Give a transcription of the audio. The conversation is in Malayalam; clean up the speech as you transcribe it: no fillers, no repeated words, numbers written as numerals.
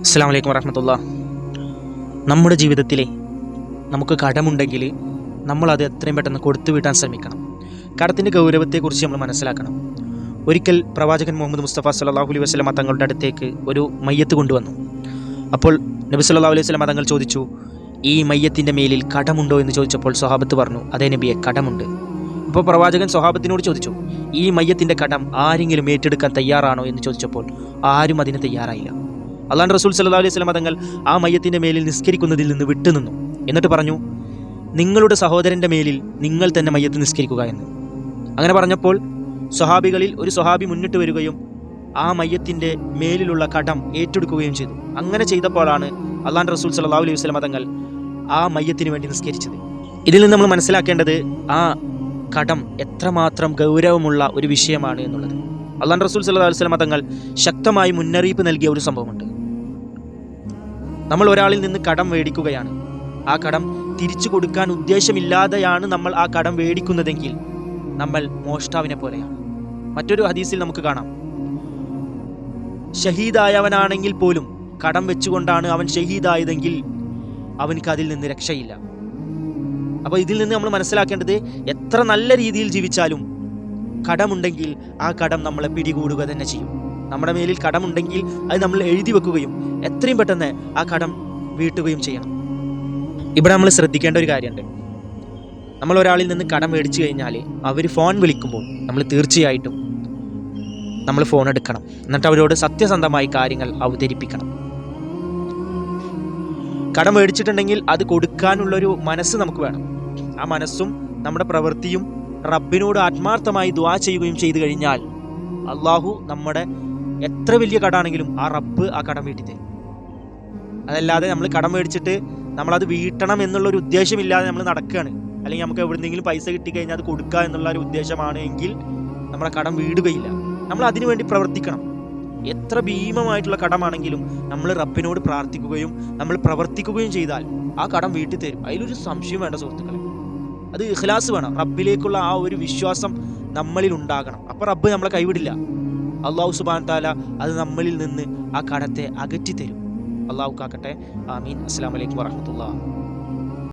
അസ്സലാമു അലൈക്കും വറഹ്മത്തുള്ളാഹി. നമ്മുടെ ജീവിതത്തിലെ നമുക്ക് കടമുണ്ടെങ്കിൽ നമ്മളത് എത്രയും പെട്ടെന്ന് കൊടുത്തു വീട്ടാൻ ശ്രമിക്കണം. കടത്തിൻ്റെ ഗൗരവത്തെക്കുറിച്ച് നമ്മൾ മനസ്സിലാക്കണം. ഒരിക്കൽ പ്രവാചകൻ മുഹമ്മദ് മുസ്തഫ സല്ലല്ലാഹു അലൈഹി വസല്ലമ തങ്ങളുടെ അടുത്തേക്ക് ഒരു മയ്യത്ത് കൊണ്ടുവന്നു. അപ്പോൾ നബി സല്ലല്ലാഹു അലൈഹി വസല്ലമ തങ്ങൾ ചോദിച്ചു, ഈ മയ്യത്തിൻ്റെ മേലിൽ കടമുണ്ടോ എന്ന് ചോദിച്ചപ്പോൾ സ്വഹാബത്ത് പറഞ്ഞു, അതേ നബിയെ, കടമുണ്ട്. അപ്പോൾ പ്രവാചകൻ സ്വഹാബത്തിനോട് ചോദിച്ചു, ഈ മയ്യത്തിൻ്റെ കടം ആരെങ്കിലും ഏറ്റെടുക്കാൻ തയ്യാറാണോ എന്ന് ചോദിച്ചപ്പോൾ ആരും അതിന് തയ്യാറായില്ല. അല്ലാഹു റസൂൽ സല്ലല്ലാഹു അലൈഹി വസല്ലമ തങ്ങൾ ആ മയ്യത്തിൻ്റെ മേലിൽ നിസ്കരിക്കുന്നതിൽ നിന്ന് വിട്ടുനിന്നു. എന്നിട്ട് പറഞ്ഞു, നിങ്ങളുടെ സഹോദരൻ്റെ മേലിൽ നിങ്ങൾ തന്നെ മയ്യത്ത് നിസ്കരിക്കുക എന്ന്. അങ്ങനെ പറഞ്ഞപ്പോൾ സ്വഹാബികളിൽ ഒരു സ്വഹാബി മുന്നിട്ട് വരികയും ആ മയ്യത്തിൻ്റെ മേലിലുള്ള കടം ഏറ്റെടുക്കുകയും ചെയ്തു. അങ്ങനെ ചെയ്തപ്പോഴാണ് അല്ലാഹു റസൂൽ സല്ലല്ലാഹു അലൈഹി വസല്ലമ തങ്ങൾ ആ മയ്യത്തിന് വേണ്ടി നിസ്കരിച്ചത്. ഇതിൽ നിന്ന് നമ്മൾ മനസ്സിലാക്കേണ്ടത് ആ കടം എത്രമാത്രം ഗൗരവമുള്ള ഒരു വിഷയമാണ് എന്നുള്ളത്. അല്ലാഹു റസൂൽ സല്ലല്ലാഹു അലൈഹി വസല്ലമ തങ്ങൾ ശക്തമായി മുന്നറിയിപ്പ് നൽകിയ ഒരു സംഭവമുണ്ട്. നമ്മൾ ഒരാളിൽ നിന്ന് കടം മേടിക്കുകയാണ്, ആ കടം തിരിച്ചു കൊടുക്കാൻ ഉദ്ദേശമില്ലാതെയാണ് നമ്മൾ ആ കടം മേടിക്കുന്നതെങ്കിൽ നമ്മൾ മോഷ്ടാവിനെ പോലെയാണ്. മറ്റൊരു ഹദീസിൽ നമുക്ക് കാണാം, ഷഹീദായവനാണെങ്കിൽ പോലും കടം വെച്ചുകൊണ്ടാണ് അവൻ ഷഹീദായതെങ്കിൽ അവനക്ക് അതിൽ നിന്ന് രക്ഷയില്ല. അപ്പോൾ ഇതിൽ നിന്ന് നമ്മൾ മനസ്സിലാക്കേണ്ടത്, എത്ര നല്ല രീതിയിൽ ജീവിച്ചാലും കടമുണ്ടെങ്കിൽ ആ കടം നമ്മളെ പിടികൂടുക തന്നെ ചെയ്യും. നമ്മുടെ മേലിൽ കടമുണ്ടെങ്കിൽ അത് നമ്മൾ എഴുതി വെക്കുകയും എത്രയും പെട്ടെന്ന് ആ കടം വീട്ടുകയും ചെയ്യണം. ഇവിടെ നമ്മൾ ശ്രദ്ധിക്കേണ്ട ഒരു കാര്യമുണ്ട്. നമ്മൾ ഒരാളിൽ നിന്ന് കടം മേടിച്ചു കഴിഞ്ഞാൽ അവർ ഫോൺ വിളിക്കുമ്പോൾ നമ്മൾ തീർച്ചയായിട്ടും നമ്മൾ ഫോൺ എടുക്കണം. എന്നിട്ട് അവരോട് സത്യസന്ധമായി കാര്യങ്ങൾ അവതരിപ്പിക്കണം. കടം മേടിച്ചിട്ടുണ്ടെങ്കിൽ അത് കൊടുക്കാനുള്ളൊരു മനസ്സ് നമുക്ക് വേണം. ആ മനസ്സും നമ്മുടെ പ്രവൃത്തിയും റബ്ബിനോട് ആത്മാർത്ഥമായി ദുആ ചെയ്യുകയും ചെയ്തു കഴിഞ്ഞാൽ അള്ളാഹു നമ്മുടെ എത്ര വലിയ കടാണെങ്കിലും ആ റബ്ബ് ആ കടം വീട്ടി തരും. അതല്ലാതെ നമ്മൾ കടം മേടിച്ചിട്ട് നമ്മളത് വീട്ടണം എന്നുള്ളൊരു ഉദ്ദേശമില്ലാതെ നമ്മൾ നടക്കുകയാണ്, അല്ലെങ്കിൽ നമുക്ക് എവിടെന്നെങ്കിലും പൈസ കിട്ടിക്കഴിഞ്ഞാൽ അത് കൊടുക്കുക എന്നുള്ള ഒരു ഉദ്ദേശമാണ് എങ്കിൽ നമ്മളെ കടം വീടുകയില്ല. നമ്മൾ അതിനു വേണ്ടി പ്രവർത്തിക്കണം. എത്ര ഭീമമായിട്ടുള്ള കടമാണെങ്കിലും നമ്മൾ റബ്ബിനോട് പ്രാർത്ഥിക്കുകയും നമ്മൾ പ്രവർത്തിക്കുകയും ചെയ്താൽ ആ കടം വീട്ടി തരും. അതിലൊരു സംശയം വേണ്ട സുഹൃത്തുക്കളെ. അത് ഇഖ്ലാസ് വേണം. റബ്ബിലേക്കുള്ള ആ ഒരു വിശ്വാസം നമ്മളിൽ ഉണ്ടാകണം. അപ്പോൾ റബ്ബ് നമ്മളെ കൈവിടില്ല. അള്ളാഹു സുബ്ഹാനഹു തആല അത് നമ്മളിൽ നിന്ന് ആ കടത്തെ അകറ്റി തരും. അള്ളാഹു കാക്കട്ടെ. ആമീൻ. അസ്സലാമു അലൈക്കും വറഹ്മത്തുള്ളാഹി.